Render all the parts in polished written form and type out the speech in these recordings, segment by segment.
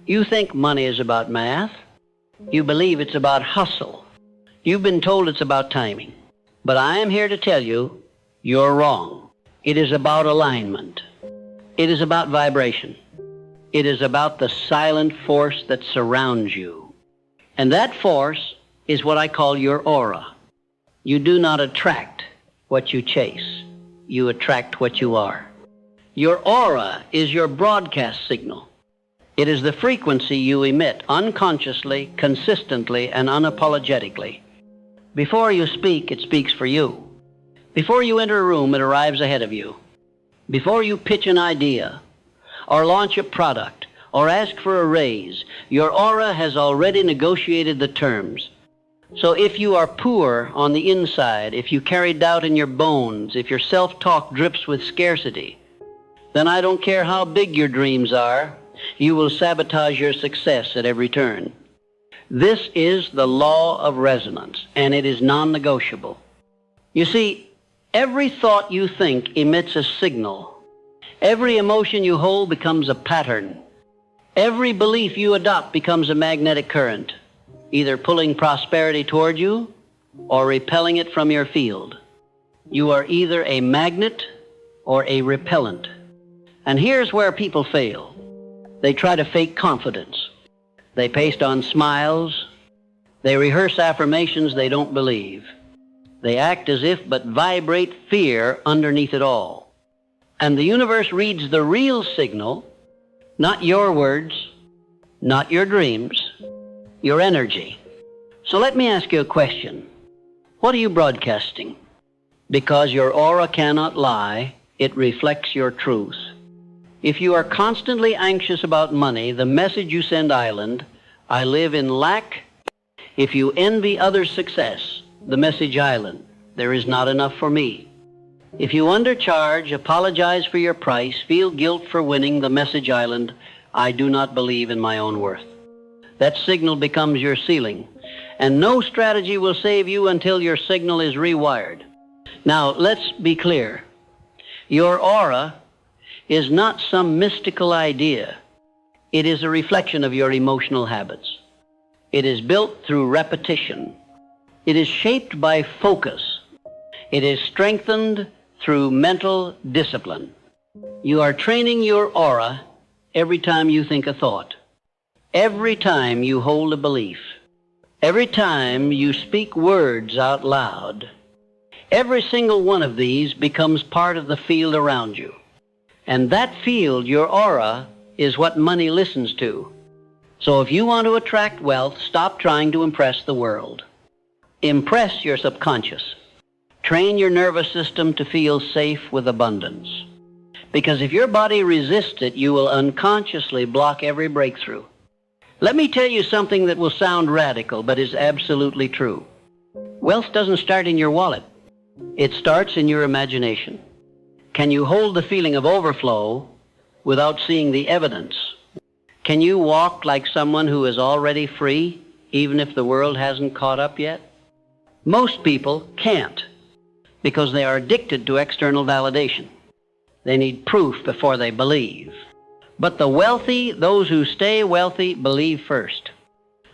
You think money is about math. You believe it's about hustle. You've been told it's about timing. But I am here to tell you, you're wrong. It is about alignment. It is about vibration. It is about the silent force that surrounds you. And that force is what I call your aura. You do not attract what you chase. You attract what you are. Your aura is your broadcast signal. It is the frequency you emit unconsciously, consistently, and unapologetically. Before you speak, it speaks for you. Before you enter a room, it arrives ahead of you. Before you pitch an idea, or launch a product, or ask for a raise, your aura has already negotiated the terms. So if you are poor on the inside, if you carry doubt in your bones, if your self-talk drips with scarcity, then I don't care how big your dreams are, you will sabotage your success at every turn. This is the law of resonance, and it is non-negotiable. You see, every thought you think emits a signal. Every emotion you hold becomes a pattern. Every belief you adopt becomes a magnetic current, either pulling prosperity toward you or repelling it from your field. You are either a magnet or a repellent. And here's where people fail. They try to fake confidence. They paste on smiles. They rehearse affirmations they don't believe. They act as if but vibrate fear underneath it all. And the universe reads the real signal, not your words, not your dreams, your energy. So let me ask you a question. What are you broadcasting? Because your aura cannot lie, it reflects your truth. If you are constantly anxious about money, the message you send island, I live in lack. If you envy others' success, the message island, there is not enough for me. If you undercharge, apologize for your price, feel guilt for winning, the message island, I do not believe in my own worth. That signal becomes your ceiling, and no strategy will save you until your signal is rewired. Now, let's be clear. Your aura is not some mystical idea. It is a reflection of your emotional habits. It is built through repetition. It is shaped by focus. It is strengthened through mental discipline. You are training your aura every time you think a thought, every time you hold a belief, every time you speak words out loud. Every single one of these becomes part of the field around you. And that field, your aura, is what money listens to. So if you want to attract wealth, stop trying to impress the world. Impress your subconscious. Train your nervous system to feel safe with abundance. Because if your body resists it, you will unconsciously block every breakthrough. Let me tell you something that will sound radical, but is absolutely true. Wealth doesn't start in your wallet. It starts in your imagination. Can you hold the feeling of overflow without seeing the evidence? Can you walk like someone who is already free, even if the world hasn't caught up yet? Most people can't, because they are addicted to external validation. They need proof before they believe. But the wealthy, those who stay wealthy, believe first.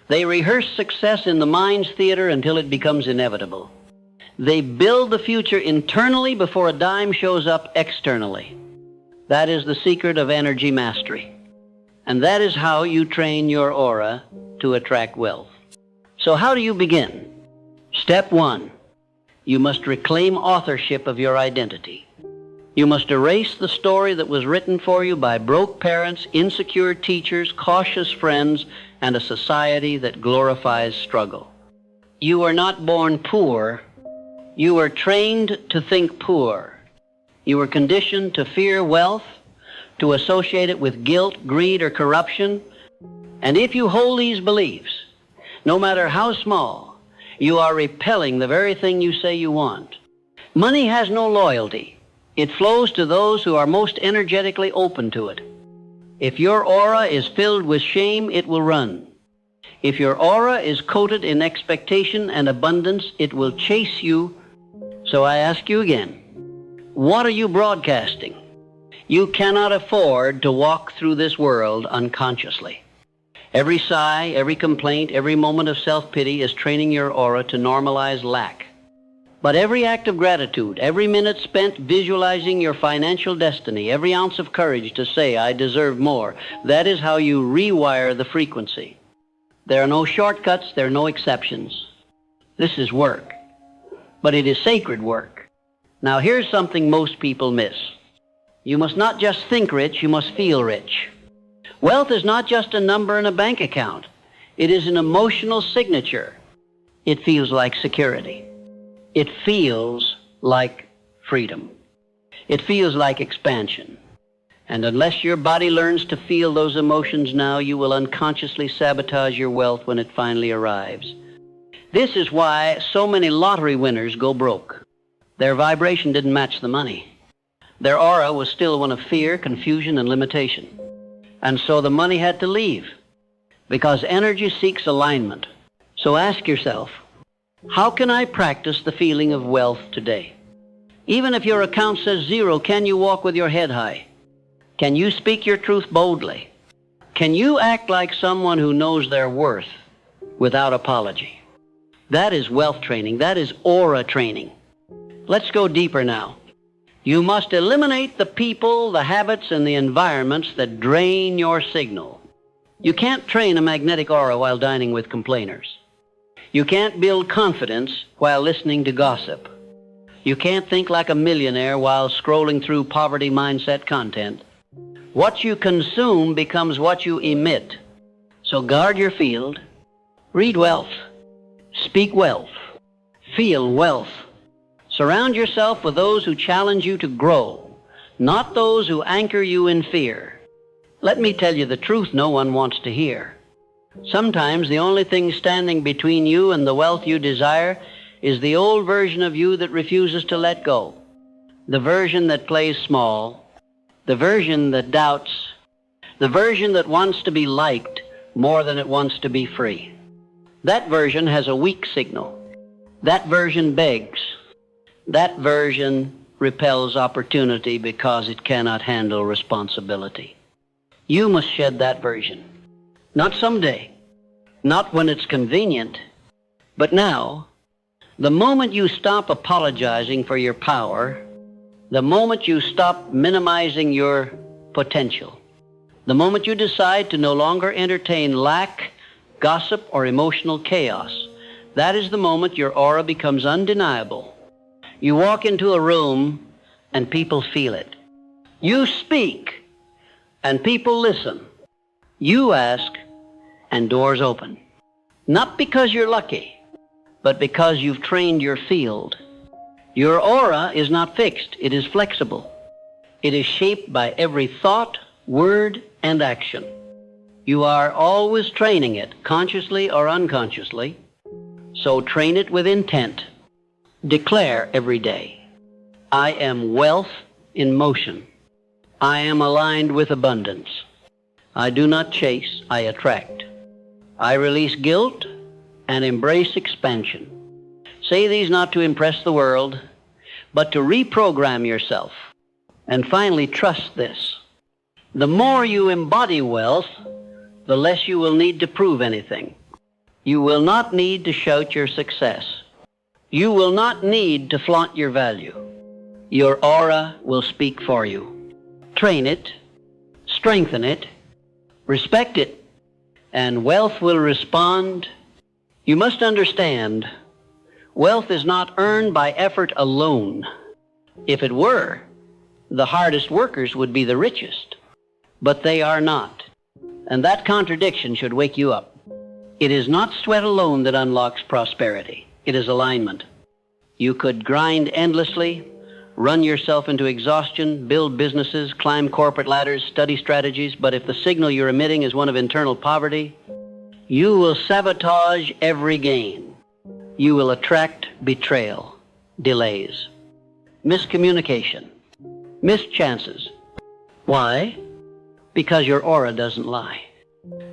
They rehearse success in the mind's theater until it becomes inevitable. They build the future internally before a dime shows up externally. That is the secret of energy mastery. And that is how you train your aura to attract wealth. So how do you begin? Step 1, you must reclaim authorship of your identity. You must erase the story that was written for you by broke parents, insecure teachers, cautious friends, and a society that glorifies struggle. You are not born poor. You were trained to think poor. You were conditioned to fear wealth, to associate it with guilt, greed, or corruption. And if you hold these beliefs, no matter how small, you are repelling the very thing you say you want. Money has no loyalty. It flows to those who are most energetically open to it. If your aura is filled with shame, it will run. If your aura is coated in expectation and abundance, it will chase you. So I ask you again, what are you broadcasting? You cannot afford to walk through this world unconsciously. Every sigh, every complaint, every moment of self-pity is training your aura to normalize lack. But every act of gratitude, every minute spent visualizing your financial destiny, every ounce of courage to say, I deserve more, that is how you rewire the frequency. There are no shortcuts, there are no exceptions. This is work, but it is sacred work. Now here's something most people miss. You must not just think rich, you must feel rich. Wealth is not just a number in a bank account. It is an emotional signature. It feels like security. It feels like freedom. It feels like expansion. And unless your body learns to feel those emotions now, you will unconsciously sabotage your wealth when it finally arrives. This is why so many lottery winners go broke. Their vibration didn't match the money. Their aura was still one of fear, confusion, and limitation. And so the money had to leave, because energy seeks alignment. So ask yourself, how can I practice the feeling of wealth today? Even if your account says zero, can you walk with your head high? Can you speak your truth boldly? Can you act like someone who knows their worth without apology? That is wealth training. That is aura training. Let's go deeper now. You must eliminate the people, the habits, and the environments that drain your signal. You can't train a magnetic aura while dining with complainers. You can't build confidence while listening to gossip. You can't think like a millionaire while scrolling through poverty mindset content. What you consume becomes what you emit. So guard your field. Read wealth. Speak wealth. Feel wealth. Surround yourself with those who challenge you to grow, not those who anchor you in fear. Let me tell you the truth no one wants to hear. Sometimes the only thing standing between you and the wealth you desire is the old version of you that refuses to let go, the version that plays small, the version that doubts, the version that wants to be liked more than it wants to be free. That version has a weak signal. That version begs. That version repels opportunity because it cannot handle responsibility. You must shed that version. Not someday, not when it's convenient, but now. The moment you stop apologizing for your power, the moment you stop minimizing your potential, the moment you decide to no longer entertain lack, gossip, or emotional chaos, that is the moment your aura becomes undeniable. You walk into a room and people feel it. You speak and people listen. You ask and doors open. Not because you're lucky, but because you've trained your field. Your aura is not fixed, it is flexible. It is shaped by every thought, word, and action. You are always training it, consciously or unconsciously. So train it with intent. Declare every day, I am wealth in motion. I am aligned with abundance. I do not chase, I attract. I release guilt and embrace expansion. Say these not to impress the world, but to reprogram yourself. And finally, trust this. The more you embody wealth, the less you will need to prove anything. You will not need to shout your success. You will not need to flaunt your value. Your aura will speak for you. Train it, strengthen it, respect it, and wealth will respond. You must understand, wealth is not earned by effort alone. If it were, the hardest workers would be the richest. But they are not. And that contradiction should wake you up. It is not sweat alone that unlocks prosperity. It is alignment. You could grind endlessly, run yourself into exhaustion, build businesses, climb corporate ladders, study strategies, but if the signal you're emitting is one of internal poverty, you will sabotage every gain. You will attract betrayal, delays, miscommunication, missed chances. Why? Because your aura doesn't lie.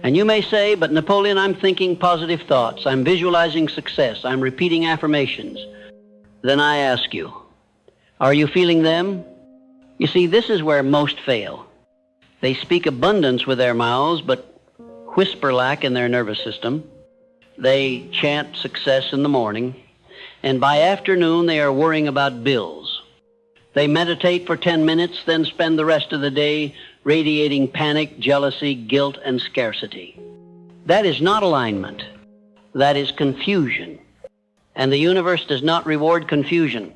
And you may say, but Napoleon, I'm thinking positive thoughts. I'm visualizing success. I'm repeating affirmations. Then I ask you, are you feeling them? You see, this is where most fail. They speak abundance with their mouths, but whisper-like in their nervous system. They chant success in the morning, and by afternoon they are worrying about bills. They meditate for 10 minutes, then spend the rest of the day radiating panic, jealousy, guilt, and scarcity. That is not alignment. That is confusion. And the universe does not reward confusion.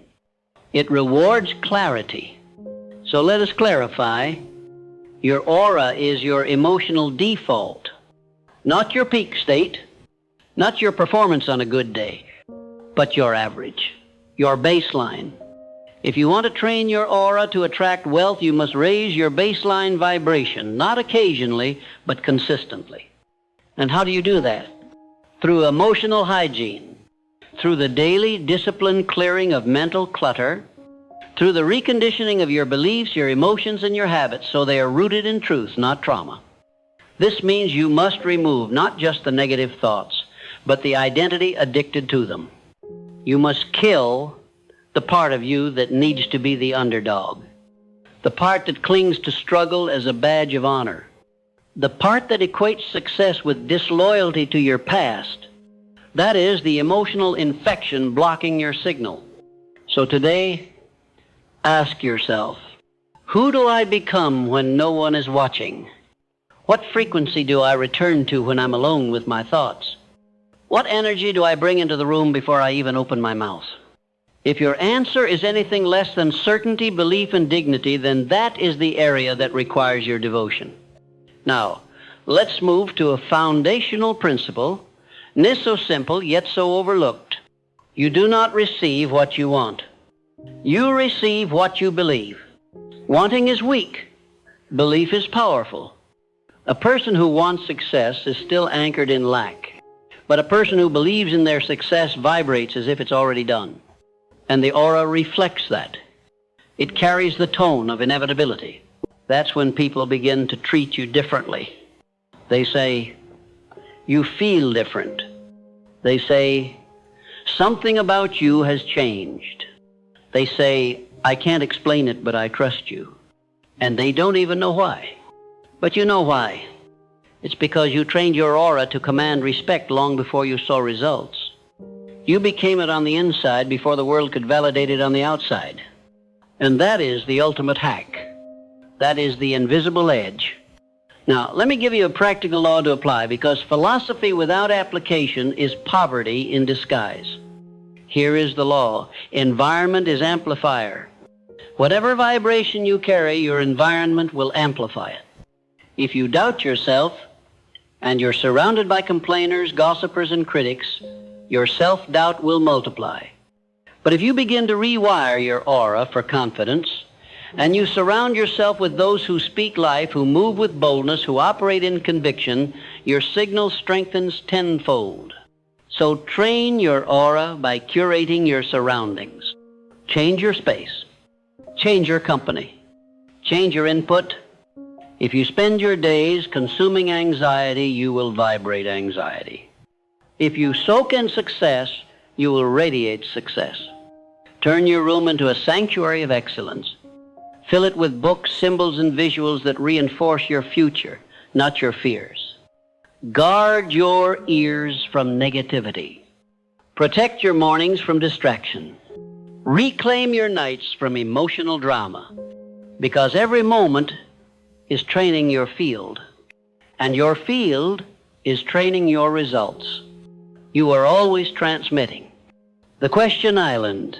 It rewards clarity. So let us clarify. Your aura is your emotional default, not your peak state, not your performance on a good day, but your average, your baseline. If you want to train your aura to attract wealth, you must raise your baseline vibration, not occasionally, but consistently. And how do you do that? Through emotional hygiene, through the daily disciplined clearing of mental clutter, through the reconditioning of your beliefs, your emotions, and your habits so they are rooted in truth, not trauma. This means you must remove not just the negative thoughts, but the identity addicted to them. You must kill the part of you that needs to be the underdog, the part that clings to struggle as a badge of honor, the part that equates success with disloyalty to your past. That is the emotional infection blocking your signal. So today, ask yourself, who do I become when no one is watching? What frequency do I return to when I'm alone with my thoughts? What energy do I bring into the room before I even open my mouth? If your answer is anything less than certainty, belief, and dignity, then that is the area that requires your devotion. Now, let's move to a foundational principle, not so simple, yet so overlooked. You do not receive what you want. You receive what you believe. Wanting is weak. Belief is powerful. A person who wants success is still anchored in lack. But a person who believes in their success vibrates as if it's already done. And the aura reflects that. It carries the tone of inevitability. That's when people begin to treat you differently. They say, you feel different. They say, something about you has changed. They say, I can't explain it, but I trust you. And they don't even know why. But you know why. It's because you trained your aura to command respect long before you saw results. You became it on the inside before the world could validate it on the outside. And that is the ultimate hack. That is the invisible edge. Now, let me give you a practical law to apply, because philosophy without application is poverty in disguise. Here is the law. Environment is amplifier. Whatever vibration you carry, your environment will amplify it. If you doubt yourself, and you're surrounded by complainers, gossipers, and critics, your self-doubt will multiply. But if you begin to rewire your aura for confidence, and you surround yourself with those who speak life, who move with boldness, who operate in conviction, your signal strengthens tenfold. So train your aura by curating your surroundings. Change your space. Change your company. Change your input. If you spend your days consuming anxiety, you will vibrate anxiety. If you soak in success, you will radiate success. Turn your room into a sanctuary of excellence. Fill it with books, symbols, and visuals that reinforce your future, not your fears. Guard your ears from negativity. Protect your mornings from distraction. Reclaim your nights from emotional drama, because every moment is training your field, and your field is training your results. You are always transmitting. The question island.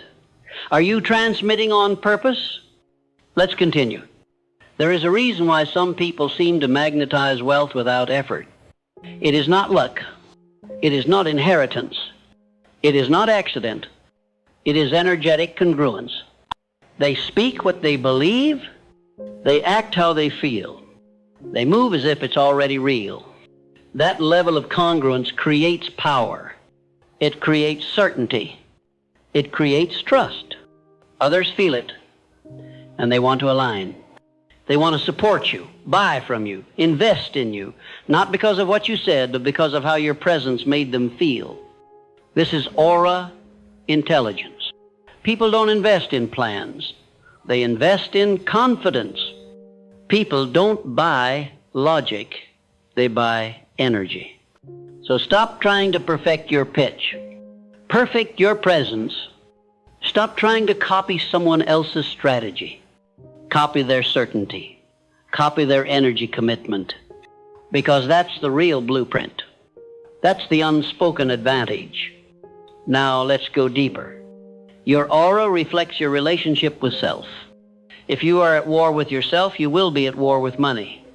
Are you transmitting on purpose? Let's continue. There is a reason why some people seem to magnetize wealth without effort. It is not luck. It is not inheritance. It is not accident. It is energetic congruence. They speak what they believe. They act how they feel. They move as if it's already real. That level of congruence creates power. It creates certainty. It creates trust. Others feel it, and they want to align. They want to support you, buy from you, invest in you, not because of what you said, but because of how your presence made them feel. This is aura intelligence. People don't invest in plans. They invest in confidence. People don't buy logic. They buy energy. So stop trying to perfect your pitch. Perfect your presence. Stop trying to copy someone else's strategy. Copy their certainty. Copy their energy commitment. Because that's the real blueprint. That's the unspoken advantage. Now let's go deeper. Your aura reflects your relationship with self. If you are at war with yourself, you will be at war with money.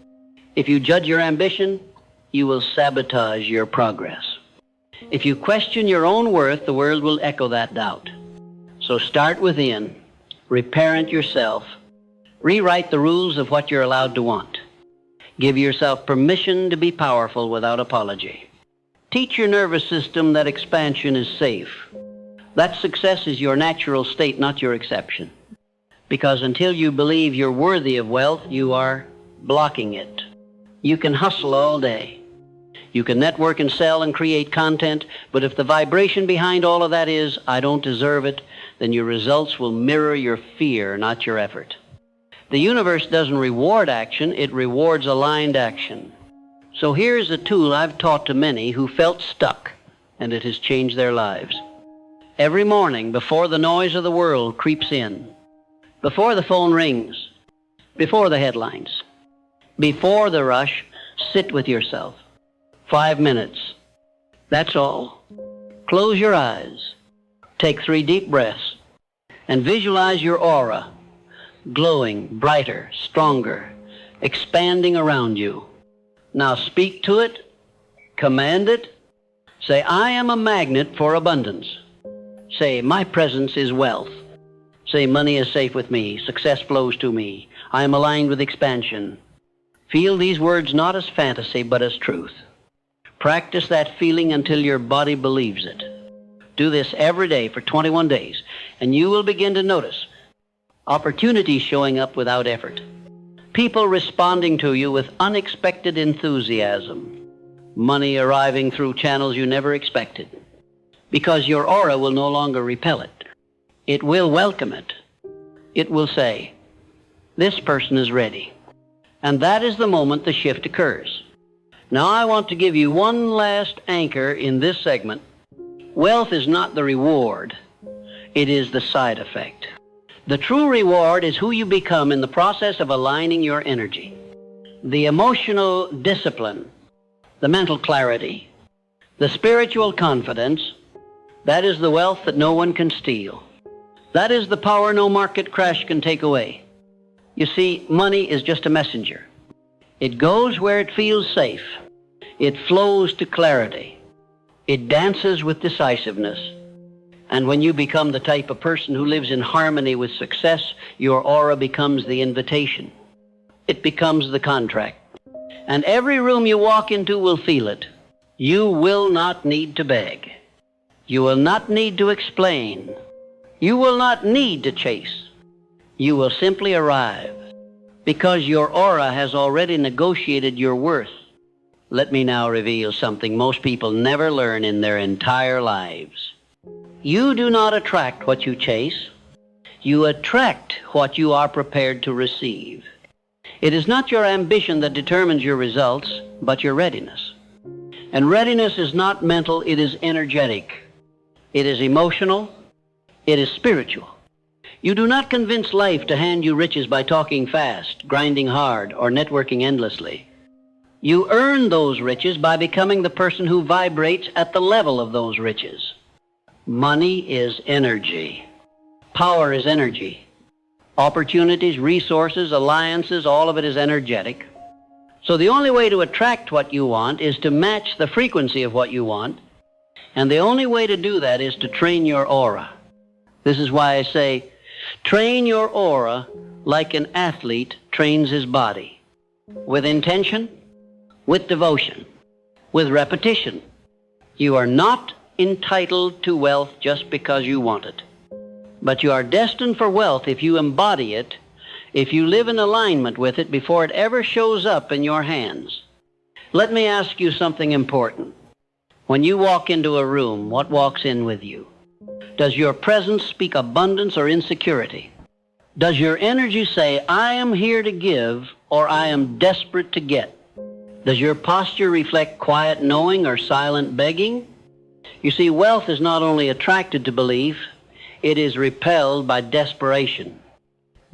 If you judge your ambition, you will sabotage your progress. If you question your own worth, the world will echo that doubt. So start within, reparent yourself, rewrite the rules of what you're allowed to want. Give yourself permission to be powerful without apology. Teach your nervous system that expansion is safe. That success is your natural state, not your exception. Because until you believe you're worthy of wealth, you are blocking it. You can hustle all day. You can network and sell and create content, but if the vibration behind all of that is, I don't deserve it, then your results will mirror your fear, not your effort. The universe doesn't reward action, it rewards aligned action. So here's a tool I've taught to many who felt stuck, and it has changed their lives. Every morning, before the noise of the world creeps in, before the phone rings, before the headlines, before the rush, sit with yourself. 5 minutes. That's all. Close your eyes. Take 3 deep breaths and visualize your aura, glowing, brighter, stronger, expanding around you. Now speak to it, command it. Say, I am a magnet for abundance. Say, my presence is wealth. Say, money is safe with me, success flows to me, I am aligned with expansion. Feel these words not as fantasy, but as truth. Practice that feeling until your body believes it. Do this every day for 21 days, and you will begin to notice opportunities showing up without effort. People responding to you with unexpected enthusiasm. Money arriving through channels you never expected. Because your aura will no longer repel it. It will welcome it. It will say, this person is ready. And that is the moment the shift occurs. Now I want to give you one last anchor in this segment. Wealth is not the reward. It is the side effect. The true reward is who you become in the process of aligning your energy. The emotional discipline, the mental clarity, the spiritual confidence, that is the wealth that no one can steal. That is the power no market crash can take away. You see, money is just a messenger. It goes where it feels safe. It flows to clarity. It dances with decisiveness. And when you become the type of person who lives in harmony with success, your aura becomes the invitation. It becomes the contract. And every room you walk into will feel it. You will not need to beg. You will not need to explain. You will not need to chase. You will simply arrive. Because your aura has already negotiated your worth. Let me now reveal something most people never learn in their entire lives. You do not attract what you chase. You attract what you are prepared to receive. It is not your ambition that determines your results, but your readiness. And readiness is not mental, it is energetic. It is emotional. It is spiritual. You do not convince life to hand you riches by talking fast, grinding hard, or networking endlessly. You earn those riches by becoming the person who vibrates at the level of those riches. Money is energy. Power is energy. Opportunities, resources, alliances, all of it is energetic. So the only way to attract what you want is to match the frequency of what you want. And the only way to do that is to train your aura. This is why I say, train your aura like an athlete trains his body. With intention, with devotion, with repetition. You are not entitled to wealth just because you want it. But you are destined for wealth if you embody it, if you live in alignment with it before it ever shows up in your hands. Let me ask you something important. When you walk into a room, what walks in with you? Does your presence speak abundance or insecurity? Does your energy say, I am here to give, or I am desperate to get? Does your posture reflect quiet knowing or silent begging? You see, wealth is not only attracted to belief, it is repelled by desperation.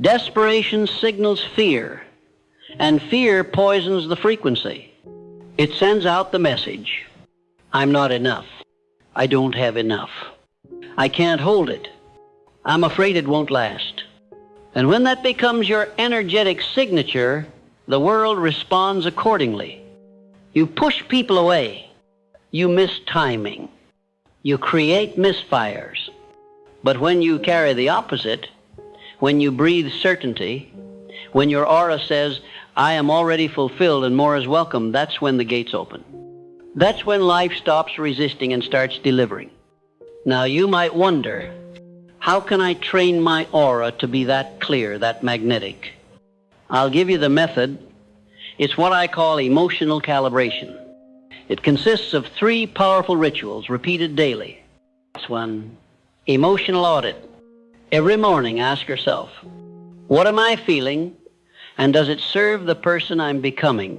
Desperation signals fear, and fear poisons the frequency. It sends out the message, I'm not enough. I don't have enough. I can't hold it. I'm afraid it won't last. And when that becomes your energetic signature, the world responds accordingly. You push people away. You miss timing. You create misfires. But when you carry the opposite, when you breathe certainty, when your aura says, I am already fulfilled and more is welcome, that's when the gates open. That's when life stops resisting and starts delivering. Now you might wonder, how can I train my aura to be that clear, that magnetic? I'll give you the method. It's what I call emotional calibration. It consists of 3 powerful rituals repeated daily. This one, emotional audit. Every morning ask yourself, what am I feeling, and does it serve the person I'm becoming?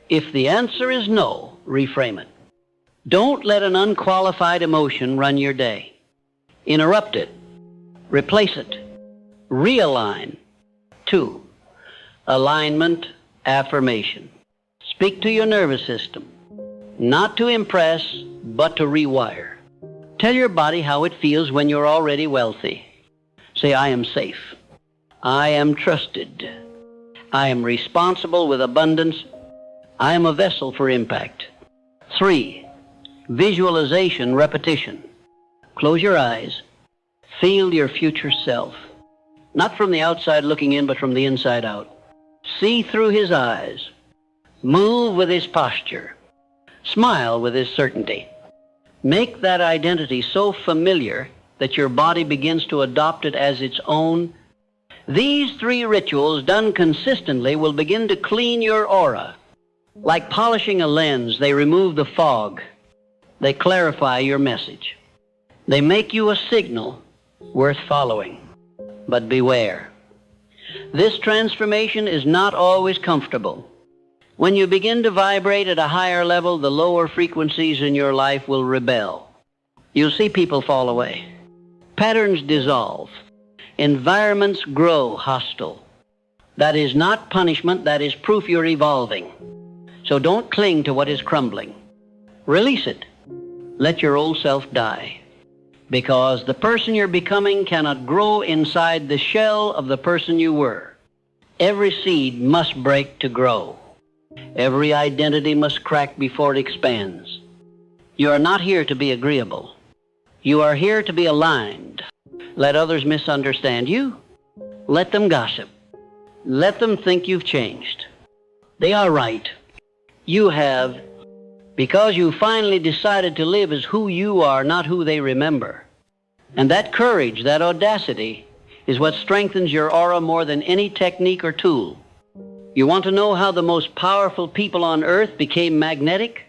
If the answer is no, reframe it. Don't let an unqualified emotion run your day. Interrupt it. Replace it. Realign. 2, alignment, affirmation. Speak to your nervous system. Not to impress, but to rewire. Tell your body how it feels when you're already wealthy. Say, I am safe. I am trusted. I am responsible with abundance. I am a vessel for impact. 3, visualization, repetition. Close your eyes. Feel your future self. Not from the outside looking in, but from the inside out. See through his eyes. Move with his posture. Smile with his certainty. Make that identity so familiar that your body begins to adopt it as its own. These 3 rituals done consistently will begin to clean your aura. Like polishing a lens, they remove the fog. They clarify your message. They make you a signal worth following. But beware. This transformation is not always comfortable. When you begin to vibrate at a higher level, the lower frequencies in your life will rebel. You'll see people fall away. Patterns dissolve. Environments grow hostile. That is not punishment, that is proof you're evolving. So don't cling to what is crumbling. Release it. Let your old self die. Because the person you're becoming cannot grow inside the shell of the person you were. Every seed must break to grow. Every identity must crack before it expands. You are not here to be agreeable. You are here to be aligned. Let others misunderstand you. Let them gossip. Let them think you've changed. They are right. You have, because you finally decided to live as who you are, not who they remember. And that courage, that audacity, is what strengthens your aura more than any technique or tool. You want to know how the most powerful people on earth became magnetic?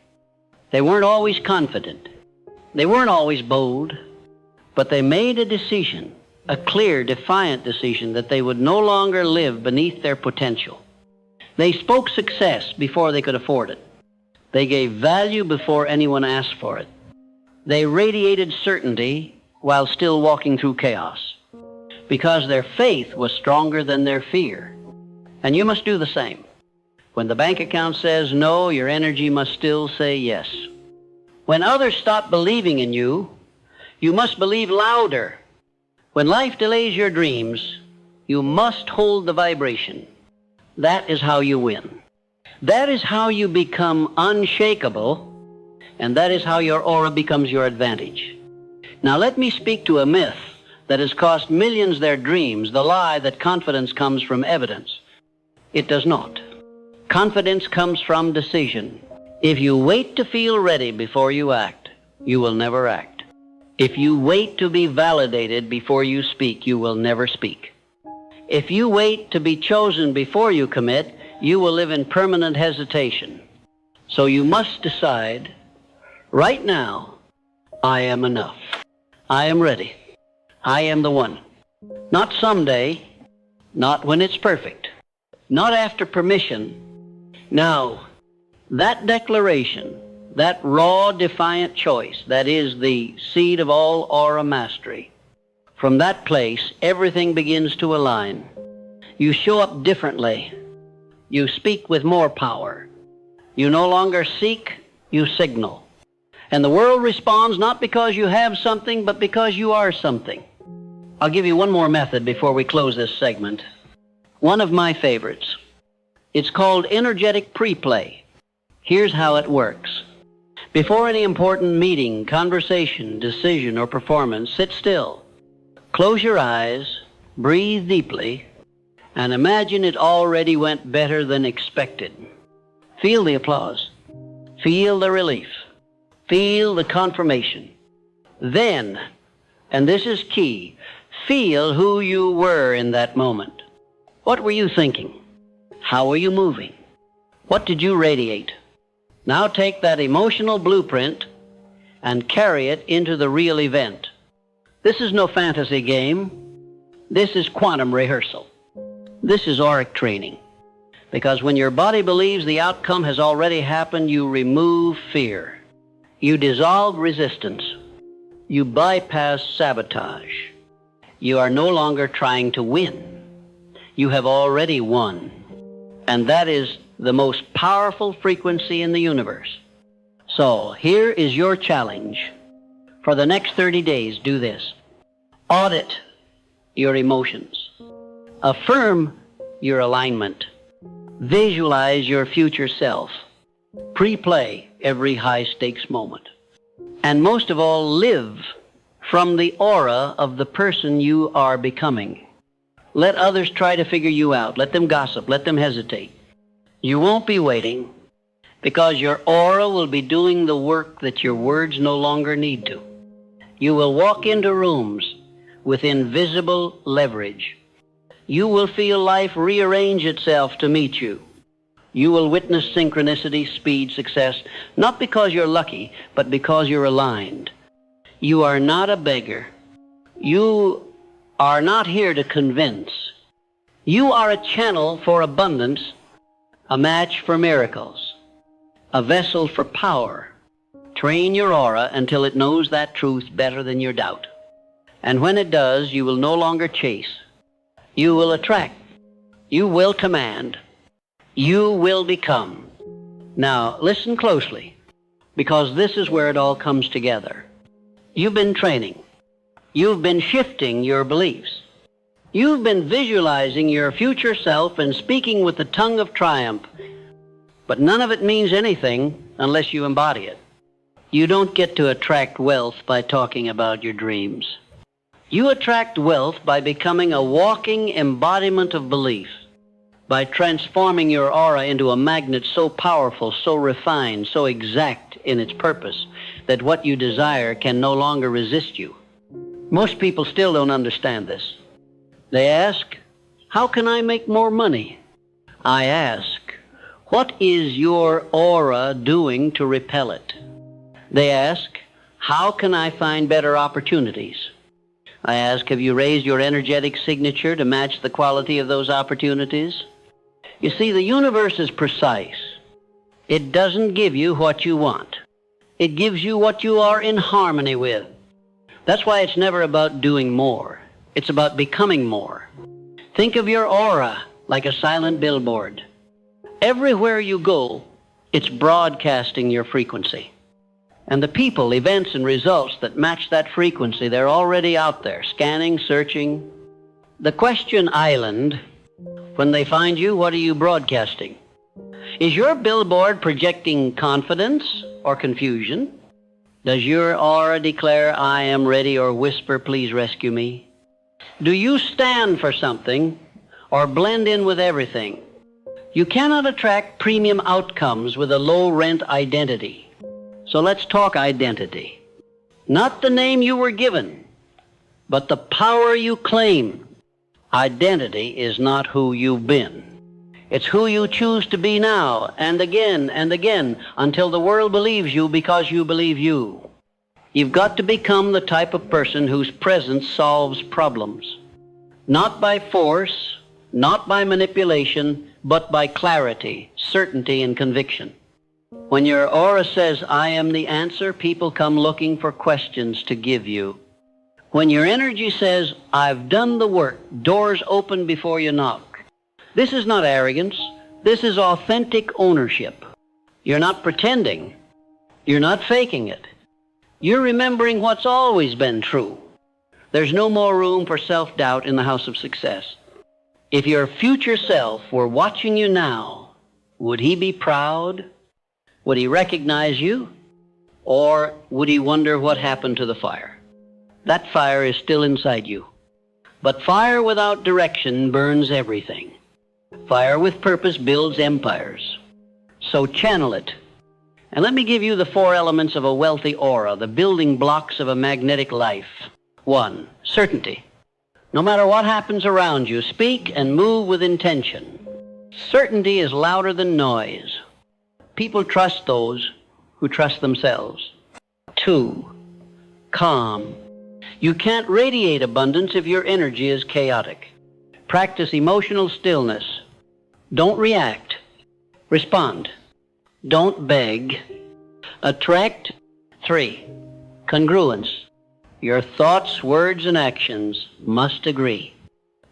They weren't always confident. They weren't always bold. But they made a decision, a clear, defiant decision, that they would no longer live beneath their potential. They spoke success before they could afford it. They gave value before anyone asked for it. They radiated certainty while still walking through chaos, because their faith was stronger than their fear. And you must do the same. When the bank account says no, your energy must still say yes. When others stop believing in you, you must believe louder. When life delays your dreams, you must hold the vibration. That is how you win. That is how you become unshakable, and that is how your aura becomes your advantage. Now let me speak to a myth that has cost millions their dreams, the lie that confidence comes from evidence. It does not. Confidence comes from decision. If you wait to feel ready before you act, you will never act. If you wait to be validated before you speak, you will never speak. If you wait to be chosen before you commit, you will live in permanent hesitation. So you must decide, right now, I am enough. I am ready. I am the one. Not someday, not when it's perfect, not after permission. Now, That declaration, that raw, defiant choice, that is the seed of all aura mastery. From that place, everything begins to align. You show up differently. You speak with more power. You no longer seek, you signal. And the world responds not because you have something, but because you are something. I'll give you one more method before we close this segment. One of my favorites. It's called energetic pre-play. Here's how it works. Before any important meeting, conversation, decision, or performance, sit still. Close your eyes, breathe deeply, and imagine it already went better than expected. Feel the applause. Feel the relief. Feel the confirmation. Then, and this is key, feel who you were in that moment. What were you thinking? How were you moving? What did you radiate? Now take that emotional blueprint and carry it into the real event. This is no fantasy game. This is quantum rehearsal. This is auric training. Because when your body believes the outcome has already happened, you remove fear. You dissolve resistance. You bypass sabotage. You are no longer trying to win. You have already won. And that is the most powerful frequency in the universe. So here is your challenge. For the next 30 days, do this. Audit your emotions. Affirm your alignment. Visualize your future self. Pre-play every high-stakes moment. And most of all, live from the aura of the person you are becoming. Let others try to figure you out. Let them gossip. Let them hesitate. You won't be waiting, because your aura will be doing the work that your words no longer need to. You will walk into rooms with invisible leverage. You will feel life rearrange itself to meet you. You will witness synchronicity, speed, success, not because you're lucky, but because you're aligned. You are not a beggar. You are not here to convince. You are a channel for abundance, a match for miracles, a vessel for power. Train your aura until it knows that truth better than your doubt. And when it does, you will no longer chase. You will attract. You will command. You will become. Now, listen closely, because this is where it all comes together. You've been training. You've been shifting your beliefs. You've been visualizing your future self and speaking with the tongue of triumph. But none of it means anything unless you embody it. You don't get to attract wealth by talking about your dreams. You attract wealth by becoming a walking embodiment of belief, by transforming your aura into a magnet so powerful, so refined, so exact in its purpose, that what you desire can no longer resist you. Most people still don't understand this. They ask, how can I make more money? I ask, what is your aura doing to repel it? They ask, how can I find better opportunities? I ask, have you raised your energetic signature to match the quality of those opportunities? You see, the universe is precise. It doesn't give you what you want. It gives you what you are in harmony with. That's why it's never about doing more. It's about becoming more. Think of your aura like a silent billboard. Everywhere you go, it's broadcasting your frequency. And the people, events, and results that match that frequency, they're already out there, scanning, searching. The question island, when they find you, what are you broadcasting? Is your billboard projecting confidence or confusion? Does your aura declare, I am ready, or whisper, please rescue me? Do you stand for something or blend in with everything? You cannot attract premium outcomes with a low-rent identity. So let's talk identity. Not the name you were given, but the power you claim. Identity is not who you've been. It's who you choose to be now, and again, until the world believes you because you believe you. You've got to become the type of person whose presence solves problems. Not by force, not by manipulation, but by clarity, certainty, and conviction. When your aura says, I am the answer, people come looking for questions to give you. When your energy says, I've done the work, doors open before you knock. This is not arrogance. This is authentic ownership. You're not pretending. You're not faking it. You're remembering what's always been true. There's no more room for self-doubt in the house of success. If your future self were watching you now, would he be proud? Would he recognize you? Or would he wonder what happened to the fire? That fire is still inside you. But fire without direction burns everything. Fire with purpose builds empires. So channel it. And let me give you the 4 elements of a wealthy aura, the building blocks of a magnetic life. 1, certainty. No matter what happens around you, speak and move with intention. Certainty is louder than noise. People trust those who trust themselves. 2, calm. You can't radiate abundance if your energy is chaotic. Practice emotional stillness. Don't react. Respond. Don't beg. Attract. 3, congruence. Your thoughts, words, and actions must agree.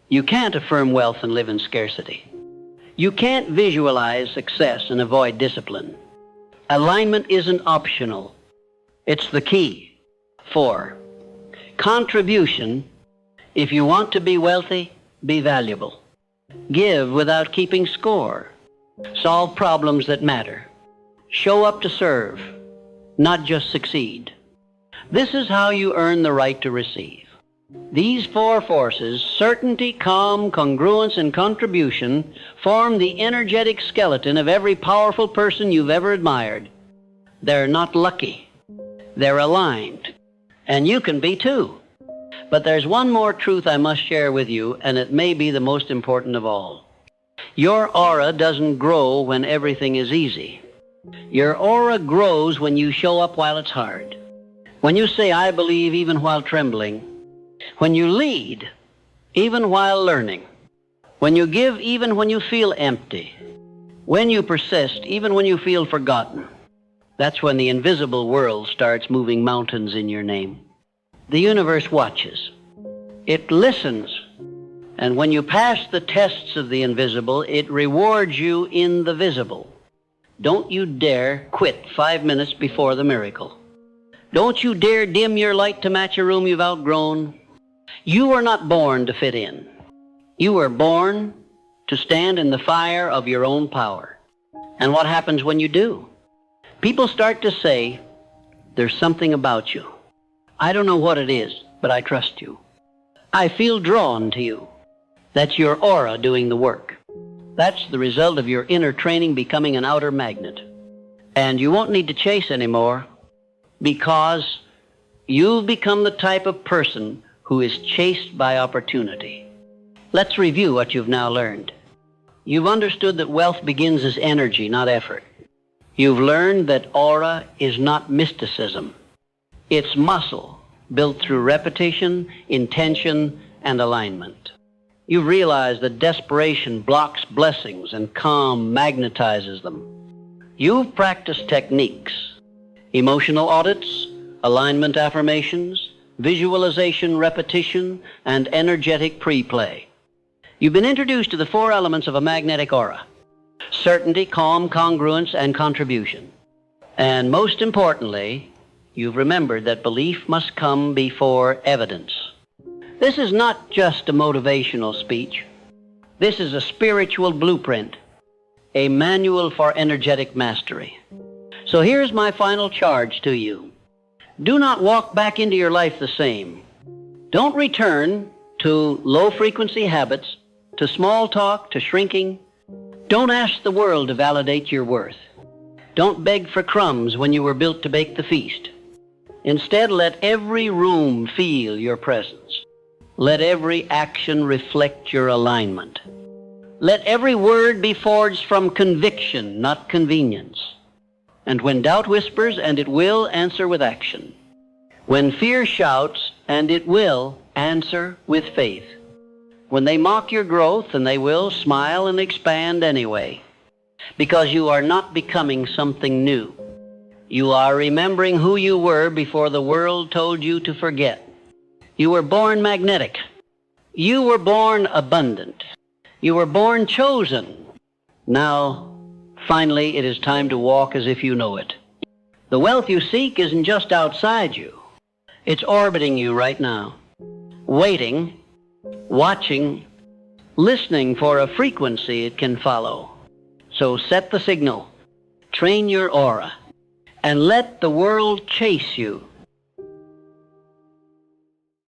You can't affirm wealth and live in scarcity. You can't visualize success and avoid discipline. Alignment isn't optional. It's the key. 4, contribution. If you want to be wealthy, be valuable. Give without keeping score. Solve problems that matter. Show up to serve, not just succeed. This is how you earn the right to receive. These 4 forces, certainty, calm, congruence, and contribution, form the energetic skeleton of every powerful person you've ever admired. They're not lucky. They're aligned. And you can be too. But there's one more truth I must share with you, and it may be the most important of all. Your aura doesn't grow when everything is easy. Your aura grows when you show up while it's hard. When you say, I believe even while trembling. When you lead, even while learning. When you give, even when you feel empty. When you persist, even when you feel forgotten. That's when the invisible world starts moving mountains in your name. The universe watches. It listens. And when you pass the tests of the invisible, it rewards you in the visible. Don't you dare quit 5 minutes before the miracle. Don't you dare dim your light to match a room you've outgrown. You were not born to fit in. You were born to stand in the fire of your own power. And what happens when you do? People start to say, there's something about you. I don't know what it is, but I trust you. I feel drawn to you. That's your aura doing the work. That's the result of your inner training becoming an outer magnet. And you won't need to chase anymore, because you've become the type of person who is chased by opportunity. Let's review what you've now learned. You've understood that wealth begins as energy, not effort. You've learned that aura is not mysticism. It's muscle built through repetition, intention, and alignment. You've realized that desperation blocks blessings and calm magnetizes them. You've practiced techniques, emotional audits, alignment affirmations, visualization repetition, and energetic pre-play. You've been introduced to the 4 elements of a magnetic aura: certainty, calm, congruence, and contribution. And most importantly, you've remembered that belief must come before evidence. This is not just a motivational speech. This is a spiritual blueprint, a manual for energetic mastery. So here's my final charge to you. Do not walk back into your life the same. Don't return to low-frequency habits, to small talk, to shrinking. Don't ask the world to validate your worth. Don't beg for crumbs when you were built to bake the feast. Instead, let every room feel your presence. Let every action reflect your alignment. Let every word be forged from conviction, not convenience. And when doubt whispers, and it will, answer with action. When fear shouts, and it will, answer with faith. When they mock your growth, and they will, smile and expand anyway. because you are not becoming something new. You are remembering who you were before the world told you to forget. You were born magnetic. You were born abundant. You were born chosen. Now, finally, it is time to walk as if you know it. The wealth you seek isn't just outside you. It's orbiting you right now, waiting, watching, listening for a frequency it can follow. So set the signal, train your aura, and let the world chase you